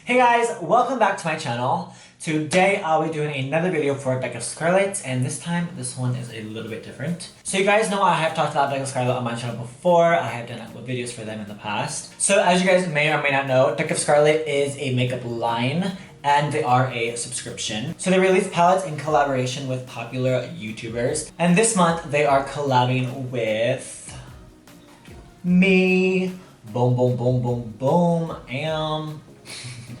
Hey guys, welcome back to my channel. Today I'll be doing another video for Deck of Scarlet, and this time this one is a little bit different. So you guys know I have talked about Deck of Scarlet on my channel before. I have done videos for them in the past. So as you guys may or may not know, Deck of Scarlet is a makeup line and they are a subscription. So they release palettes in collaboration with popular YouTubers. And this month they are collabing with me. Boom, boom, boom, boom, boom,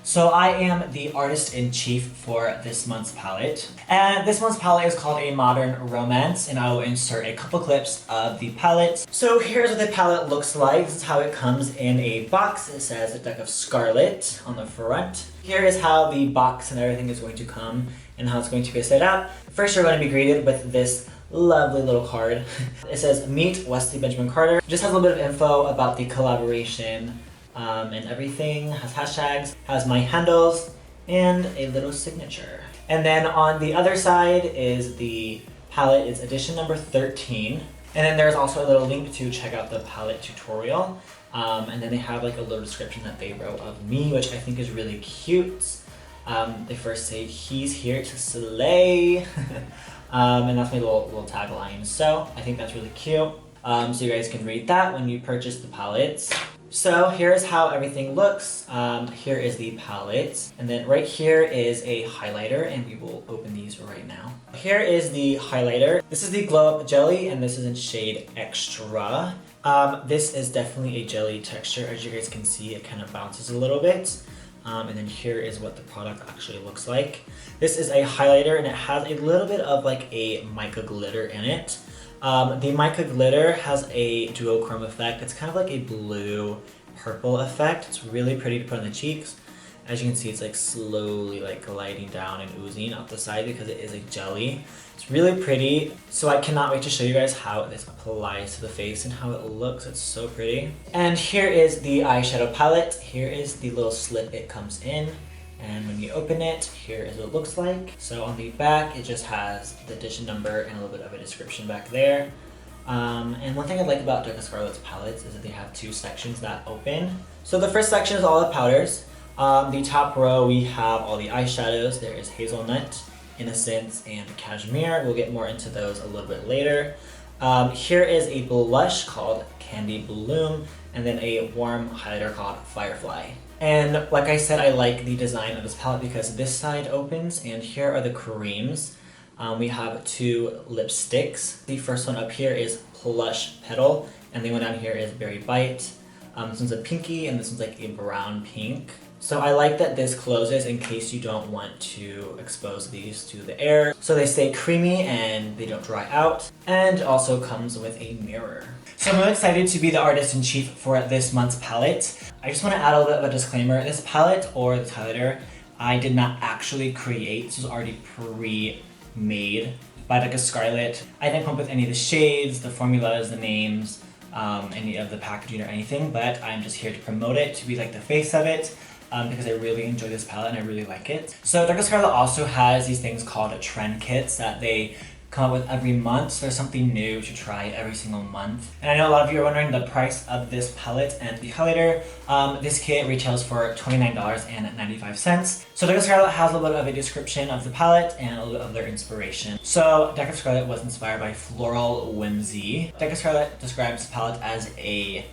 So I am the artist-in-chief for this month's palette. And this month's palette is called A Modern Romance, and I will insert a couple clips of the palette. So here's what the palette looks like. This is how it comes in a box. It says a Deck of Scarlet on the front. Here is how the box and everything is going to come and how it's going to be set up. First, you're going to be greeted with this lovely little card. It says, "Meet Wesley Benjamin Carter." Just has a little bit of info about the collaboration and everything. Has hashtags, has my handles, and a little signature. And then on the other side is the palette. It's edition number 13. And then there's also a little link to check out the palette tutorial. And then they have like a little description that they wrote of me, which I think is really cute. They first say, "He's here to slay." And that's my little tagline. So I think that's really cute. So you guys can read that when you purchase the palettes. So here's how everything looks. Here is the palette. And then right here is a highlighter, and we will open these right now. Here is the highlighter. This is the Glow Up Jelly, and this is in shade Extra. This is definitely a jelly texture. As you guys can see, it kind of bounces a little bit. And then here is what the product actually looks like. This is a highlighter, and it has a little bit of like a mica glitter in it. The mica glitter has a duochrome effect. It's kind of like a blue-purple effect. It's really pretty to put on the cheeks. As you can see, it's like slowly like gliding down and oozing out the side because it is a jelly. It's really pretty. So I cannot wait to show you guys how this applies to the face and how it looks. It's so pretty. And here is the eyeshadow palette. Here is the little slit it comes in. And when you open it, here is what it looks like. So on the back, it just has the edition number and a little bit of a description back there. And one thing I like about Deck of Scarlet's palettes is that they have two sections that open. So the first section is all the powders. The top row, we have all the eyeshadows. There is Hazelnut, Innocence, and Cashmere. We'll get more into those a little bit later. Here is a blush called Candy Bloom, and then a warm highlighter called Firefly. And like I said, I like the design of this palette because this side opens, and here are the creams. We have two lipsticks. The first one up here is Plush Petal, and the one down here is Berry Bite. This one's a pinky, and this one's like a brown pink. So I like that this closes in case you don't want to expose these to the air. So they stay creamy and they don't dry out. And also comes with a mirror. So I'm really excited to be the artist-in-chief for this month's palette. I just want to add a little bit of a disclaimer. This palette, or the highlighter, I did not actually create. This was already pre-made by Deck of Scarlet. I didn't come up with any of the shades, the formulas, the names, any of the packaging or anything, but I'm just here to promote it, to be like the face of it. Because I really enjoy this palette and I really like it. So Deck of Scarlet also has these things called trend kits that they come up with every month. So there's something new to try every single month. And I know a lot of you are wondering the price of this palette and the highlighter. This kit retails for $29.95. So Deck of Scarlet has a little bit of a description of the palette and a little bit of their inspiration. So Deck of Scarlet was inspired by floral whimsy. Deck of Scarlet describes the palette as a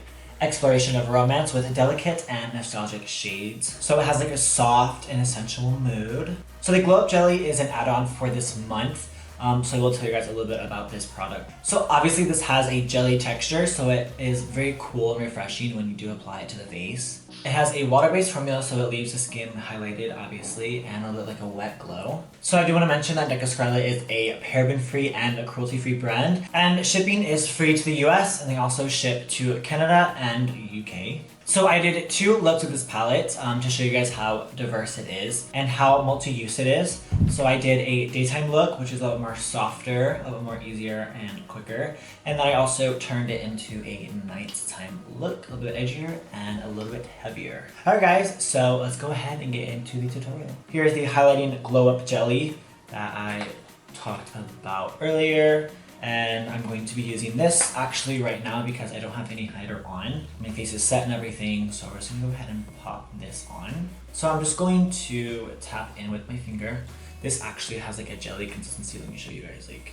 exploration of romance with delicate and nostalgic shades. So it has like a soft and essential mood. So the Glow Up Jelly is an add-on for this month. So I will tell you guys a little bit about this product. So obviously this has a jelly texture, so it is very cool and refreshing when you do apply it to the face. It has a water-based formula, so it leaves the skin highlighted, obviously, and a little like a wet glow. So I do want to mention that Deck of Scarlet is a paraben-free and a cruelty-free brand, and shipping is free to the US, and they also ship to Canada and UK. So I did two looks of this palette to show you guys how diverse it is and how multi-use it is. So I did a daytime look, which is a little more softer, a little more easier and quicker. And then I also turned it into a nighttime look, a little bit edgier and a little bit heavier. Alright guys, so let's go ahead and get into the tutorial. Here's the highlighting glow up jelly that I talked about earlier. And I'm going to be using this actually right now because I don't have any highlighter on. My face is set and everything, so we're just gonna go ahead and pop this on. So I'm just going to tap in with my finger. This actually has like a jelly consistency. Let me show you guys. Like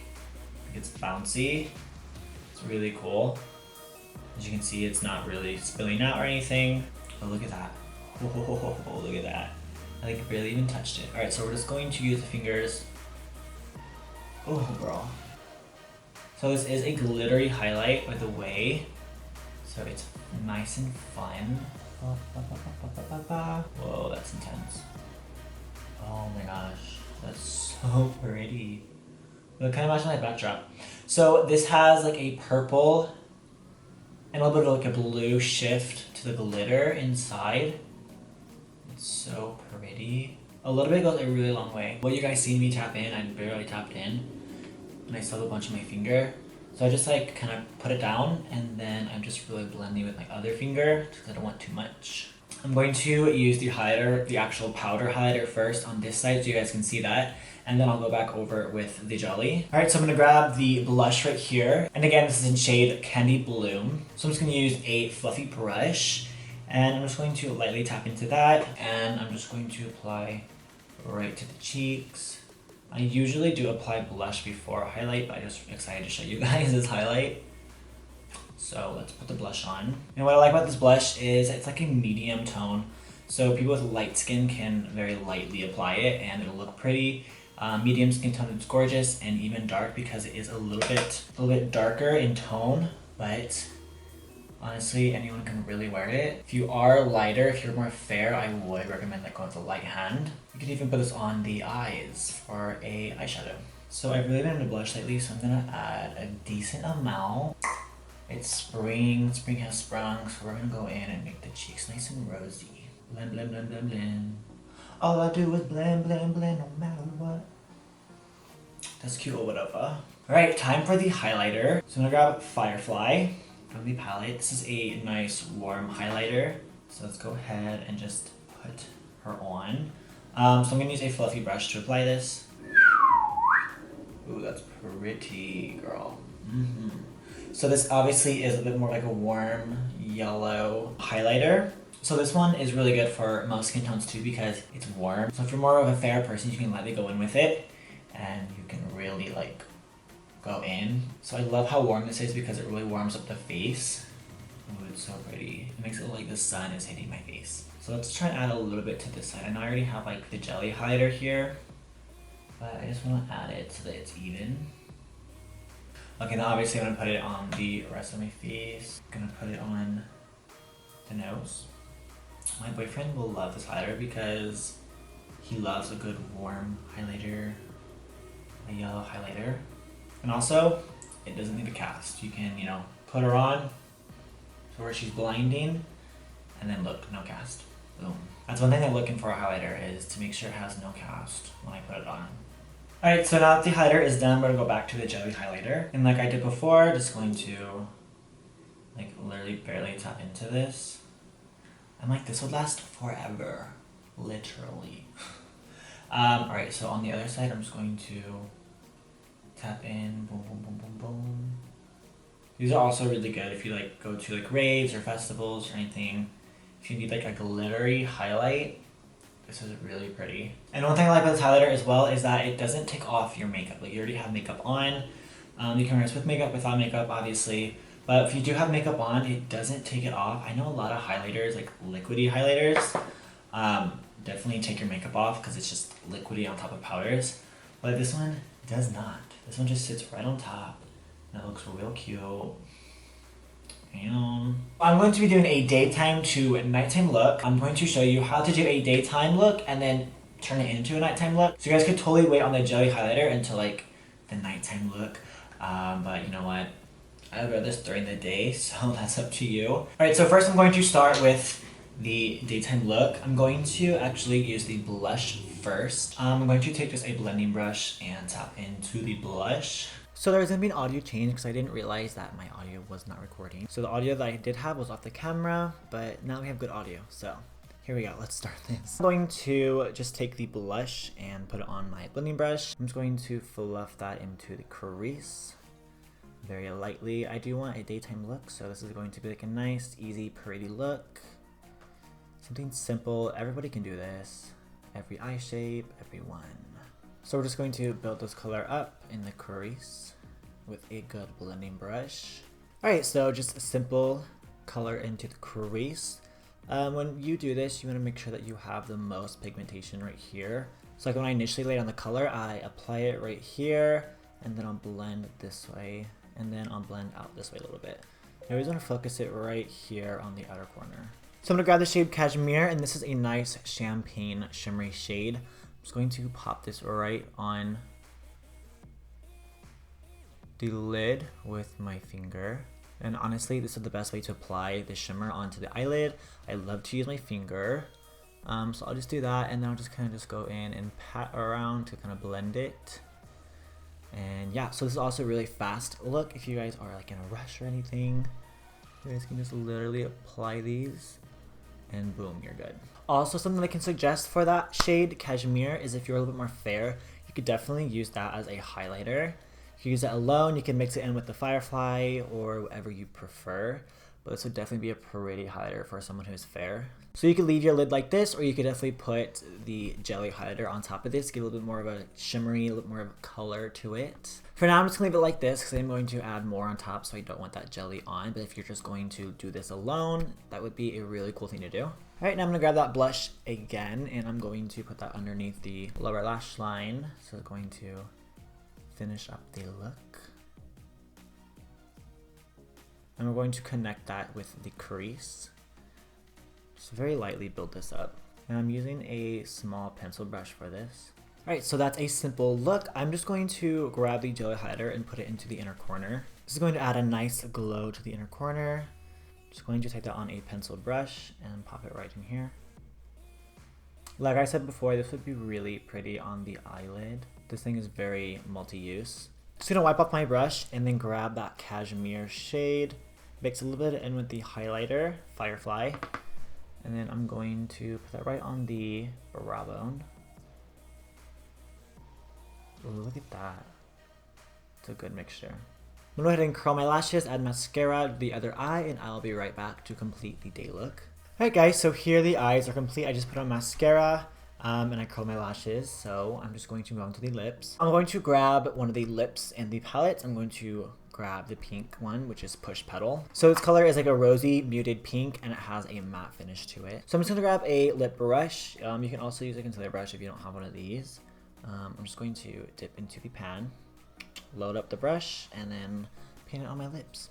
it's bouncy. It's really cool. As you can see, it's not really spilling out or anything. But look at that. Oh, look at that. I like barely even touched it. All right, so we're just going to use the fingers. Oh, girl. So this is a glittery highlight, by the way. So it's nice and fun. Whoa, that's intense. Oh my gosh, that's so pretty. Look, kind of match my backdrop. So this has like a purple and a little bit of like a blue shift to the glitter inside. It's so pretty. A little bit goes a really long way. What you guys seen me tap in, I barely tapped in. And I still have a bunch on my finger. So I just like kind of put it down and then I'm just really blending with my other finger because I don't want too much. I'm going to use the highlighter, the actual powder highlighter first on this side so you guys can see that. And then I'll go back over with the jelly. All right, so I'm gonna grab the blush right here. And again, this is in shade Candy Bloom. So I'm just gonna use a fluffy brush and I'm just going to lightly tap into that. And I'm just going to apply right to the cheeks. I usually do apply blush before highlight, but I'm just excited to show you guys this highlight. So let's put the blush on. And what I like about this blush is it's like a medium tone. So people with light skin can very lightly apply it and it'll look pretty. Medium skin tone is gorgeous, and even dark because it is a little bit darker in tone, but honestly, anyone can really wear it. If you are lighter, if you're more fair, I would recommend like going with a light hand. You could even put this on the eyes for a eyeshadow. So I've really been into blush lately, so I'm gonna add a decent amount. It's spring has sprung, so we're gonna go in and make the cheeks nice and rosy. Blend, blend, blend, blend, blend. All I do is blend, blend, blend, no matter what. That's cute or whatever. All right, time for the highlighter. So I'm gonna grab Firefly from the palette. This is a nice warm highlighter. So let's go ahead and just put her on. So I'm gonna use a fluffy brush to apply this. Ooh, that's pretty, girl. So this obviously is a bit more like a warm yellow highlighter. So this one is really good for most skin tones too because it's warm. So if you're more of a fair person, you can lightly go in with it and you can really like go in. So I love how warm this is because it really warms up the face. Oh, it's so pretty. It makes it look like the sun is hitting my face. So let's try and add a little bit to this side. I know I already have like the jelly highlighter here, but I just want to add it so that it's even. Okay, now obviously I'm gonna put it on the rest of my face. I'm gonna put it on the nose. My boyfriend will love this highlighter because he loves a good warm highlighter, a yellow highlighter. And also, it doesn't need a cast. You can, you know, put her on to where she's blinding and then look, no cast. Boom. That's one thing I'm looking for a highlighter is to make sure it has no cast when I put it on. Alright, so now that the highlighter is done, we're gonna go back to the jelly highlighter. And like I did before, just going to like literally barely tap into this. I'm like, this would last forever. Literally. Alright, so on the other side, I'm just going to tap in, boom, boom, boom, boom, boom. These are also really good if you like go to like raves or festivals or anything. If you need like a glittery highlight, this is really pretty. And one thing I like about this highlighter as well is that it doesn't take off your makeup. Like you already have makeup on. You can wear this with makeup, without makeup, obviously. But if you do have makeup on, it doesn't take it off. I know a lot of highlighters, like liquidy highlighters, definitely take your makeup off because it's just liquidy on top of powders. But this one does not. This one just sits right on top and it looks real cute. And I'm going to be doing a daytime to nighttime look. I'm going to show you how to do a daytime look and then turn it into a nighttime look. So you guys could totally wait on the jelly highlighter until like the nighttime look. But you know what? I would wear this during the day, so that's up to you. Alright, so first I'm going to start with the daytime look. I'm going to actually use the blush first. I'm going to take just a blending brush and tap into the blush. So there's gonna be an audio change because I didn't realize that my audio was not recording. So the audio that I did have was off the camera, but now we have good audio. So here we go, let's start this. I'm going to just take the blush and put it on my blending brush. I'm just going to fluff that into the crease. very lightly. I do want a daytime look, so this is going to be like a nice, easy, pretty look. Something simple. Everybody can do this. Every eye shape, everyone. So we're just going to build this color up in the crease with a good blending brush. Alright, so just a simple color into the crease. When you do this, you want to make sure that you have the most pigmentation right here. So like when I initially laid on the color, I apply it right here, and then I'll blend this way, and then I'll blend out this way a little bit. I always want to focus it right here on the outer corner. So I'm going to grab the shade Cashmere, and this is a nice champagne shimmery shade. I'm just going to pop this right on the lid with my finger. And honestly, this is the best way to apply the shimmer onto the eyelid. I love to use my finger. So I'll just do that, and then I'll just kind of just go in and pat around to kind of blend it. And yeah, so this is also a really fast look if you guys are like in a rush or anything. You guys can just literally apply these and boom, you're good. Also, something I can suggest for that shade Cashmere is if you're a little bit more fair, you could definitely use that as a highlighter. You can use it alone, you can mix it in with the Firefly or whatever you prefer, but this would definitely be a pretty highlighter for someone who's fair. So you could leave your lid like this, or you could definitely put the jelly highlighter on top of this, give a little bit more of a shimmery, a little more of a color to it. For now, I'm just gonna leave it like this because I'm going to add more on top, so I don't want that jelly on, but if you're just going to do this alone, that would be a really cool thing to do. All right, now I'm gonna grab that blush again, and I'm going to put that underneath the lower lash line. So I'm going to finish up the look. And we're going to connect that with the crease. Just very lightly build this up. And I'm using a small pencil brush for this. Alright, so that's a simple look. I'm just going to grab the jelly highlighter and put it into the inner corner. This is going to add a nice glow to the inner corner. Just going to take that on a pencil brush and pop it right in here. Like I said before, this would be really pretty on the eyelid. This thing is very multi-use. Just gonna wipe off my brush and then grab that Cashmere shade. Mix a little bit in with the highlighter, Firefly. And then I'm going to put that right on the brow bone. Ooh, look at that. It's a good mixture. I'm gonna go ahead and curl my lashes, add mascara to the other eye, and I'll be right back to complete the day look. Alright guys, so here the eyes are complete. I just put on mascara and I curled my lashes, so I'm just going to move on to the lips. I'm going to grab one of the lips and the palette. I'm going to grab the pink one, which is Push Petal. So its color is like a rosy muted pink, and it has a matte finish to it. So I'm just going to grab a lip brush. You can also use a concealer brush if you don't have one of these. I'm just going to dip into the pan, load up the brush, and then paint it on my lips.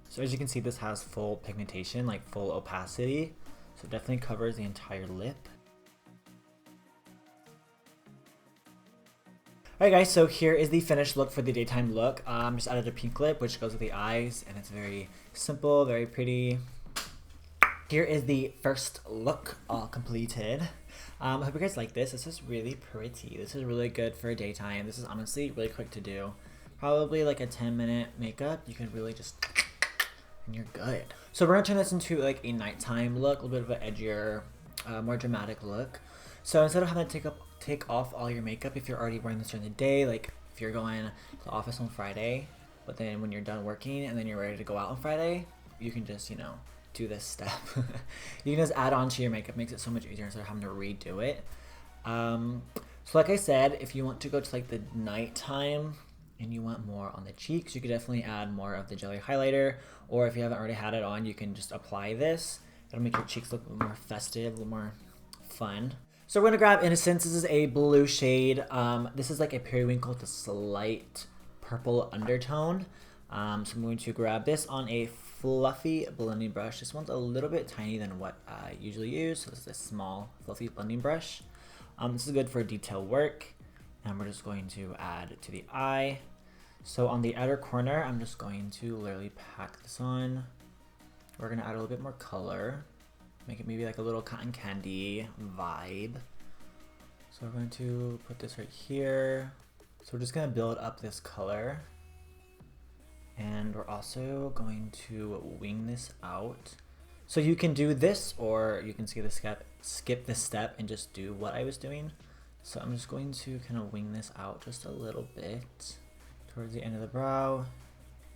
So as you can see, this has full pigmentation, like full opacity. So it definitely covers the entire lip. Alright guys, so here is the finished look for the daytime look. Just added a pink lip, which goes with the eyes, and it's very simple, very pretty. Here is the first look all completed. I hope you guys like this. This is really pretty. This is really good for daytime. This is honestly really quick to do. Probably like a 10-minute makeup. You can really just, and you're good. So we're gonna turn this into like a nighttime look, a little bit of an edgier, more dramatic look. So instead of having to take off all your makeup if you're already wearing this during the day, like if you're going to the office on Friday, but then when you're done working and then you're ready to go out on Friday, you can just, you know, do this step. You can just add on to your makeup, makes it so much easier instead of having to redo it. So like I said, if you want to go to like the nighttime and you want more on the cheeks, you could definitely add more of the jelly highlighter, or if you haven't already had it on, you can just apply this. It'll make your cheeks look a little more festive, a little more fun. So we're gonna grab Innocence. This is a blue shade. This is like a periwinkle with a slight purple undertone. So I'm going to grab this on a fluffy blending brush. This one's a little bit tiny than what I usually use. So this is a small fluffy blending brush. This is good for detail work. And we're just going to add it to the eye. So on the outer corner, I'm just going to literally pack this on. We're gonna add a little bit more color. Make it maybe like a little cotton candy vibe. So we're going to put this right here. So we're just gonna build up this color. And we're also going to wing this out. So you can do this, or you can skip this step and just do what I was doing. So I'm just going to kind of wing this out just a little bit towards the end of the brow. And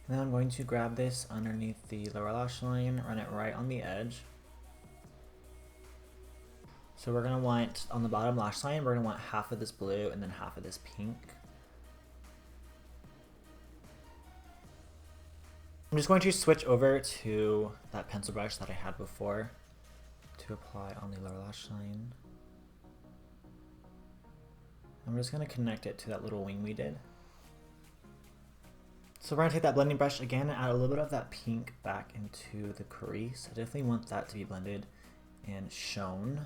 then I'm going to grab this underneath the lower lash line, run it right on the edge. So we're going to want, on the bottom lash line, we're going to want half of this blue and then half of this pink. I'm just going to switch over to that pencil brush that I had before to apply on the lower lash line. I'm just going to connect it to that little wing we did. So we're going to take that blending brush again and add a little bit of that pink back into the crease. I definitely want that to be blended and shown.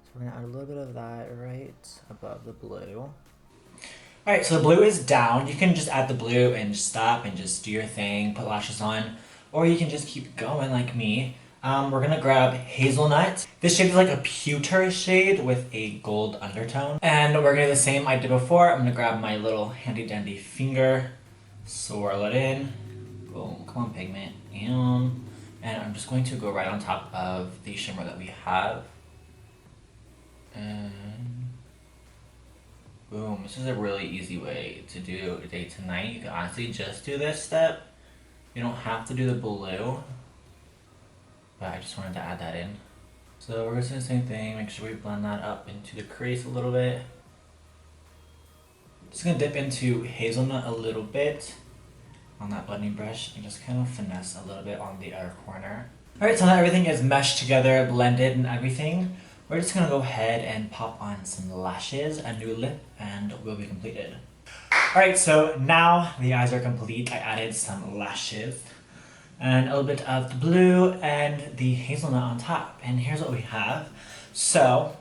So we're going to add a little bit of that right above the blue. Alright, so the blue is down. You can just add the blue and just stop and just do your thing, put lashes on, or you can just keep going like me. We're going to grab Hazelnut. This shade is like a pewter shade with a gold undertone. And we're going to do the same I did before. I'm going to grab my little handy dandy finger, swirl it in. Boom, come on pigment. And I'm just going to go right on top of the shimmer that we have. And boom, this is a really easy way to do a day to night. You can honestly just do this step. You don't have to do the blue. But I just wanted to add that in. So we're just doing the same thing, make sure we blend that up into the crease a little bit. Just gonna dip into Hazelnut a little bit on that blending brush and just kind of finesse a little bit on the outer corner. Alright, so now everything is meshed together, blended and everything. We're just gonna go ahead and pop on some lashes, a new lip, and we'll be completed. Alright, so now the eyes are complete. I added some lashes and a little bit of the blue and the hazelnut on top. And here's what we have. So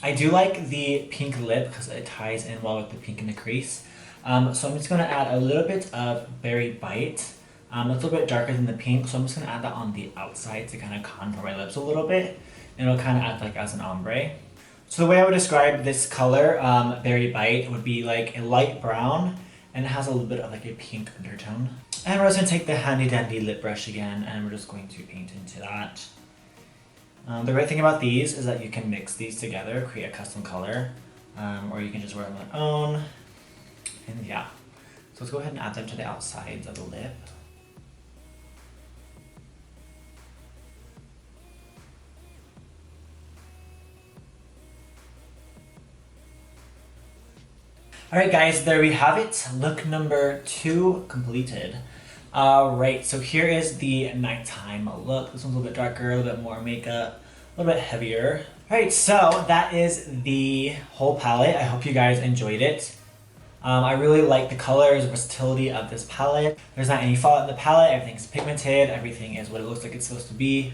I do like the pink lip because it ties in well with the pink in the crease. So I'm just going to add a little bit of Berry Bite. It's a little bit darker than the pink, so I'm just going to add that on the outside to kind of contour my lips a little bit. And it'll kind of act like as an ombre. So the way I would describe this color, Berry Bite, would be like a light brown and it has a little bit of like a pink undertone. And we're just going to take the handy dandy lip brush again and we're just going to paint into that. The great thing about these is that you can mix these together, create a custom color, or you can just wear them on their own. And yeah, so let's go ahead and add them to the outsides of the lip. Alright guys, there we have it. Look number 2 completed. Alright, so here is the nighttime look. This one's a little bit darker, a little bit more makeup, a little bit heavier. Alright, so that is the whole palette. I hope you guys enjoyed it. I really like the colors, versatility of this palette. There's not any fault in the palette, everything's pigmented, everything is what it looks like it's supposed to be.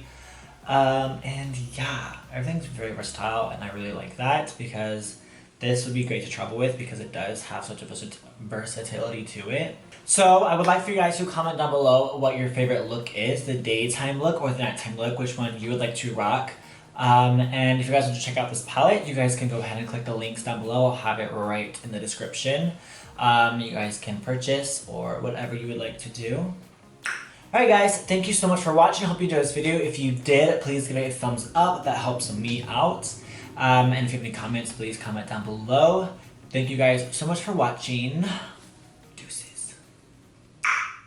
And yeah, everything's very versatile and I really like that because this would be great to travel with because it does have such a versatility to it. So I would like for you guys to comment down below what your favorite look is, the daytime look or the nighttime look, which one you would like to rock. And if you guys want to check out this palette, you guys can go ahead and click the links down below. I'll have it right in the description. You guys can purchase or whatever you would like to do. Alright guys, thank you so much for watching. I hope you enjoyed this video. If you did, please give it a thumbs up. That helps me out. And if you have any comments, please comment down below. Thank you guys so much for watching.